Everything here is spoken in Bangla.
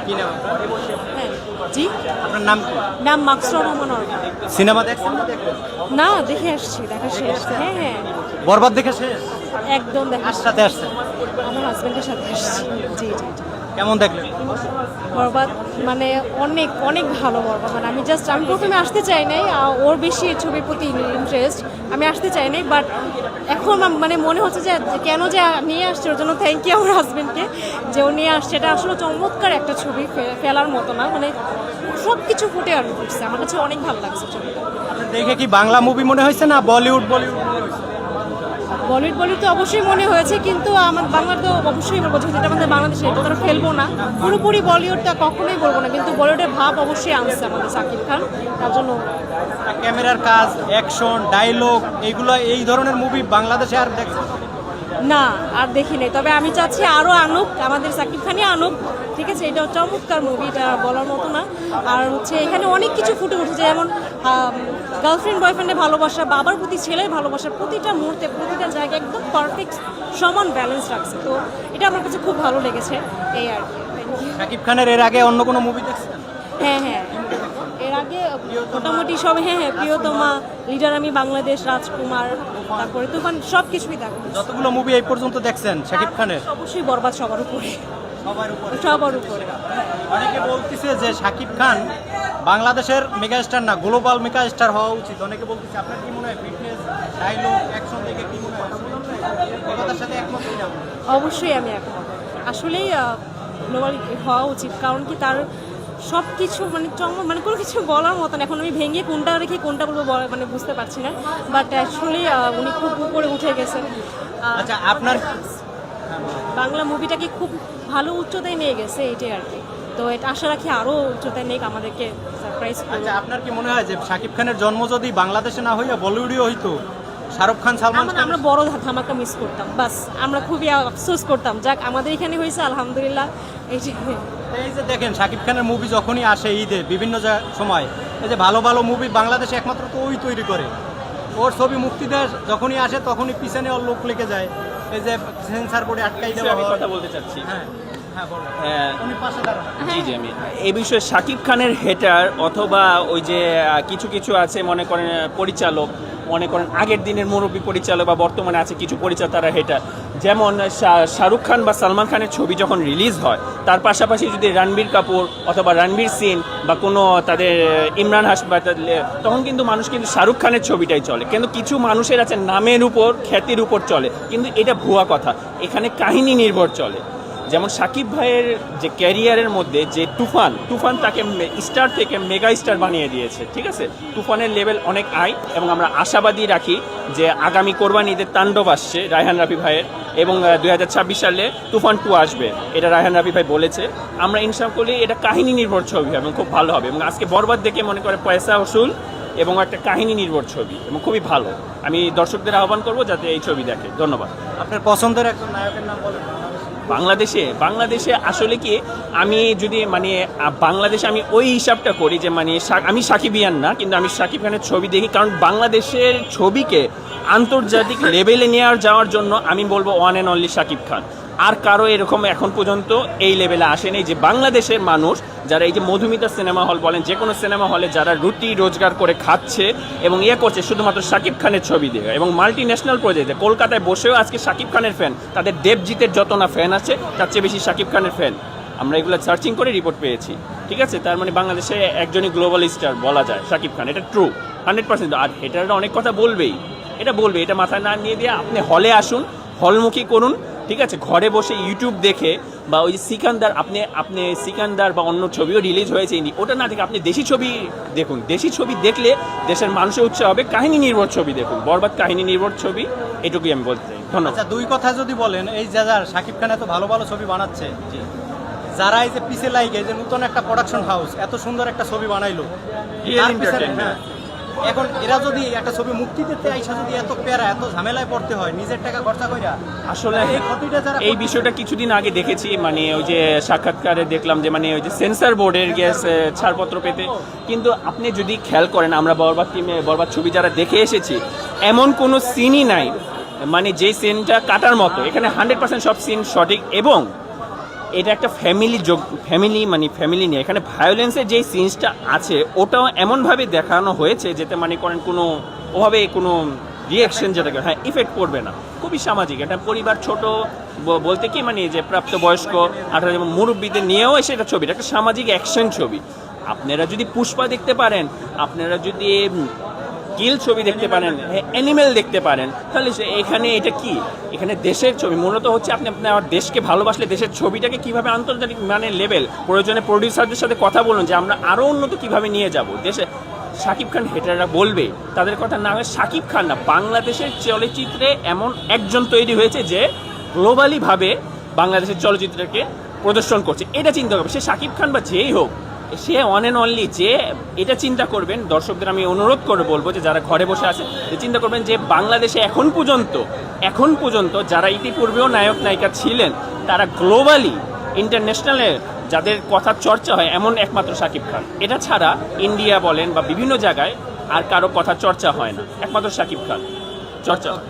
কি নাম আপনার? হ্যাঁ জি, আপনার নাম কি? নাম মাকসুদুর রহমান অর্পণ। সিনেমা দেখছেন না দেখলেন? না, দেখে আসছি, দেখা শেষ। হ্যাঁ হ্যাঁ, বরবাদ দেখে শেষ? একদম দেখা কার শেষ। সাথে আসছেন? আমার হাজবেন্ডের সাথে আসছি। জি জি জি। কেমন দেখলেন? বরবাদ মানে অনেক অনেক ভালো বরবাদ। মানে আমি প্রথমে আসতে চাই নাই, ওর বেশি এই ছবির প্রতি ইন্টারেস্ট, আমি আসতে চাই নাই। বাট এখন মানে মনে হচ্ছে যে কেন যে নিয়ে আসছে, ওর জন্য থ্যাংক ইউ আমার হাজবেন্ডকে যে ও নিয়ে আসছে। এটা আসলে চমৎকার একটা ছবি, ফেলার মতো না, মানে সব কিছু ফুটে আর উঠছে। আমার কাছে অনেক ভালো লাগছে ছবিটা। আপনার দেখে কি বাংলা মুভি মনে হয়েছে না বলিউড বলিউড মনে হয়েছে? বলিউড তো অবশ্যই মনে হয়েছে, কিন্তু আমার বাংলার তো অবশ্যই বলবো, যেটা আমাদের বাংলাদেশে, এটা তো ফেলবো না পুরোপুরি। বলিউডটা কখনোই বলবো না, কিন্তু বলিউডের ভাব অবশ্যই আনছে আমাদের শাকিব খান, তার জন্য। ক্যামেরার কাজ, অ্যাকশন, ডায়লগ, এইগুলো এই ধরনের মুভি বাংলাদেশে আর দেখছেন? না, আর দেখি নাই। তবে আমি চাচ্ছি আরও আনুক, আমাদের শাকিব খানই আনুক। ঠিক আছে, এটা চমৎকার মুভি, এটা বলার মতো না। আর হচ্ছে এখানে অনেক কিছু ফুটে উঠেছে, যেমন গার্লফ্রেন্ড বয়ফ্রেন্ডের ভালোবাসা, বাবার প্রতি ছেলের ভালোবাসা, প্রতিটা মুহূর্তে প্রতিটা জায়গায় একদম পারফেক্ট সমান ব্যালেন্স রাখছে। তো এটা আমার কাছে খুব ভালো লেগেছে, এই আর কি। শাকিব খানের এর আগে অন্য কোনো মুভি দেখছেন? হ্যাঁ হ্যাঁ, এর আগে মোটামুটি সব, হ্যাঁ হ্যাঁ, প্রিয়তমা, লিডার আমি বাংলাদেশ, রাজকুমার, তারপরে তুফান, সব কিছুই দেখো। যতগুলো মুভি এই পর্যন্ত দেখছেন শাকিব খানের? অবশ্যই বরবাদ সবার উপরে, সবার উপরে। সবার উপরে। অনেকে বলতেছে যে শাকিব খান বাংলাদেশের মেগাস্টার না, গ্লোবাল মেগাস্টার হওয়া উচিত। অনেকে বলতেছে, আপনার কি মনে হয়? ফিটনেস, ডায়লগ, অ্যাকশন দেখে কি মনে হয়? এই কথার সাথে একমত কিনা? অবশ্যই আমি একমত। আসলেই গ্লোবাল হওয়া উচিত, কারণ কি তার সব কিছু মানে মানে কোনো কিছু বলার মতন। এখন আমি ভেঙে কোনটা রেখে কোনটা বলবো মানে বুঝতে পারছি না। বাট অ্যাকচুয়ালি উনি খুব উপরে উঠে গেছেন। আচ্ছা, আপনার বাংলা মুভিটাকে খুব ভালো উচ্চতায় নিয়ে গেছে, এটাই আর কি। তো এটা আশা রাখি আরও উচ্চতায় নেই, আমাদেরকে সারপ্রাইজ করবে। আচ্ছা, আপনার কি মনে হয় যে শাকিব খানের জন্ম যদি বাংলাদেশে না হইয়া বলিউডে হইতো, শাহরুখ খান, সালমান খান? আমরা বড় ধামাকা মিস করতাম, বাস আমরা খুবই আফসোস করতাম। যাক, আমাদের এখানে হয়েছে, আলহামদুলিল্লাহ। এই যে দেখেন, শাকিব খানের মুভি যখনই আসে ঈদে বিভিন্ন সময়, এই যে ভালো ভালো মুভি বাংলাদেশে একমাত্র তো ওই তৈরি করে। ওর ছবি মুক্তি দেয় যখনই আসে, তখনই পিছনে ওর লোক লেগে যায়। এই যে সেন্সার বোর্ডে আটকাই দেওয়া আমি হয়। কথা বলতে চাচ্ছি। হ্যাঁ হ্যাঁ, বলো। হ্যাঁ, উনি পাশে দাঁড়ান। জি জি, আমি এই বিষয়ে শাকিব খানের হেটার, অথবা ওই যে কিছু কিছু আছে মনে করেন পরিচালক, মনে করেন আগের দিনের মুরব্বী পরিচালক বা বর্তমানে আছে কিছু পরিচালক, তারা হেটার। যেমন শাহরুখ খান বা সালমান খানের ছবি যখন রিলিজ হয়, তার পাশাপাশি যদি রণবীর কাপুর অথবা রণবীর সিং বা কোনো তাদের ইমরান হাসপাতাল, তখন কিন্তু মানুষ কিন্তু শাহরুখ খানের ছবিটাই চলে। কিন্তু কিছু মানুষের আছে নামের উপর, খ্যাতির উপর চলে, কিন্তু এটা ভুয়া কথা। এখানে কাহিনী নির্ভর চলে। যেমন শাকিব ভাইয়ের যে ক্যারিয়ারের মধ্যে যে তুফান তাকে স্টার থেকে মেগা স্টার বানিয়ে দিয়েছে। ঠিক আছে, তুফানের লেভেল অনেক হাই, এবং আমরা আশাবাদী রাখি যে আগামী কোরবানি ঈদের তাণ্ডব আসছে রায়হান রাফি ভাইয়ের, এবং 2026 সালে তুফান 2 আসবে, এটা রায়হান রাফি ভাই বলেছে। আমরা ইনশাআল্লাহ করি এটা কাহিনী নির্ভর ছবি হবে এবং খুব ভালো হবে। এবং আজকে বরবাদ দেখে মনে করে পয়সা ওসুল এবং একটা কাহিনী নির্ভর ছবি, এবং খুবই ভালো। আমি দর্শকদের আহ্বান করবো যাতে এই ছবি দেখে। ধন্যবাদ। আপনার পছন্দের একজন নায়কের নাম বলেন। বাংলাদেশে আসলে কি, আমি যদি মানে বাংলাদেশে আমি ওই হিসাবটা করি যে মানে আমি সাকিবিয়ান না, কিন্তু আমি শাকিব খানের ছবি দেখি, কারণ বাংলাদেশের ছবিকে আন্তর্জাতিক লেভেলে নিয়ে যাওয়ার জন্য আমি বলবো one and only Shakib Khan. আর কারো এরকম এখন পর্যন্ত এই লেভেলে আসেনি যে বাংলাদেশের মানুষ যারা এই যে মধুমিতা সিনেমা হল বলেন, যে কোনো সিনেমা হলে যারা রুটি রোজগার করে খাচ্ছে এবং করছে শুধুমাত্র শাকিব খানের ছবি দিয়ে, এবং মাল্টি ন্যাশনাল প্রজেক্টে কলকাতায় বসেও আজকে শাকিব খানের ফ্যান, তাদের দেবজিতের যত না ফ্যান আছে তার চেয়ে বেশি শাকিব খানের ফ্যান। আমরা এগুলো সার্চিং করে রিপোর্ট পেয়েছি। ঠিক আছে, তার মানে বাংলাদেশে একজনই গ্লোবাল স্টার বলা যায় শাকিব খান, এটা ট্রু 100%। আর এটার অনেক কথা বলবেই, এটা মাথায় না নিয়ে দিয়ে আপনি হলে আসুন, হলমুখী করুন। ঠিক আছে, ঘরে বসে ইউটিউব দেখে বা ওই সিকান্দার, আপনি সিকান্দার বা অন্য ছবিও রিলিজ হয়েছে ওটা না দেখে আপনি দেশি ছবি দেখুন। দেশি ছবি দেখলে দেশের মানুষের উৎসাহ হবে। কাহিনী নির্ভর ছবি দেখুন, বরবাদ কাহিনী নির্ভর ছবি, এটুকুই আমি বলতে চাই। ধন্যবাদ। আচ্ছা, দুই কথা যদি বলেন, এই যারা শাকিব খান এত ভালো ভালো ছবি বানাচ্ছে, যারা এই যে পিছে লাইগে যে নতুন একটা প্রোডাকশন হাউস এত সুন্দর একটা ছবি বানাইলো, তার পিছনে, হ্যাঁ, এখন এরা যদি একটা ছবি মুক্তি দিতে আইসা যদি এত প্যারা এত ঝামেলায় পড়তে হয় নিজের টাকা খরচা কইরা, আসলে এই ক্ষতিটা যারা এই বিষয়টা কিছুদিন আগে দেখেছি, মানে ওই যে সাক্ষাৎকারে দেখলাম যে মানে ওই যে সেন্সর বোর্ডের গেছে ছাড়পত্র পেতে। কিন্তু আপনি যদি খেয়াল করেন, আমরা বরবাদ ছবি যারা দেখে এসেছি, এমন কোনো সিনই নাই মানে যে সিনটা কাটার মতো। এখানে 100% সব সিন সঠিক, এবং এটা একটা ফ্যামিলি নিয়ে এখানে ভায়োলেন্সের যে সিনসটা আছে ওটাও এমনভাবে দেখানো হয়েছে যেতে মানে করেন কোনো ওভাবে কোনো রিয়াকশন যেটাকে হ্যাঁ ইফেক্ট করবে না, খুবই সামাজিক একটা পরিবার ছোট বলতে কি মানে যে প্রাপ্তবয়স্ক 18 যেমন মুরব্বীদের নিয়েও এসে এটা ছবি, এটা একটা সামাজিক অ্যাকশন ছবি। আপনারা যদি পুষ্পা দেখতে পারেন, আপনারা যদি কিল ছবি দেখতে পারেন, অ্যানিমেল দেখতে পারেন, তাহলে এখানে এটা কি, এখানে দেশের ছবি মূলত হচ্ছে আপনি আপনার দেশকে ভালোবাসলে দেশের ছবিটাকে কিভাবে আন্তর্জাতিক মানে লেভেল প্রয়োজনে প্রডিউসারদের সাথে কথা বলুন যে আমরা আরও উন্নত কিভাবে নিয়ে যাব দেশে। শাকিব খান হেটাররা বলবে তাদের কথা না হয় শাকিব খান না, বাংলাদেশের চলচ্চিত্রে এমন একজন তৈরি হয়েছে যে গ্লোবালি ভাবে বাংলাদেশের চলচ্চিত্রকে প্রদর্শন করছে, এটা চিন্তা করবে সে শাকিব খান বা যেই হোক, সে অন অ্যান্ড অনলি যে এটা চিন্তা করবেন। দর্শকদের আমি অনুরোধ করে বলবো যে যারা ঘরে বসে আছে যে চিন্তা করবেন যে বাংলাদেশে এখন পর্যন্ত যারা ইতিপূর্বেও নায়ক নায়িকা ছিলেন তারা গ্লোবালি ইন্টারন্যাশনালে যাদের কথা চর্চা হয় এমন একমাত্র শাকিব খান। এটা ছাড়া ইন্ডিয়া বলেন বা বিভিন্ন জায়গায় আর কারো কথা চর্চা হয় না, একমাত্র শাকিব খান চর্চা হয়।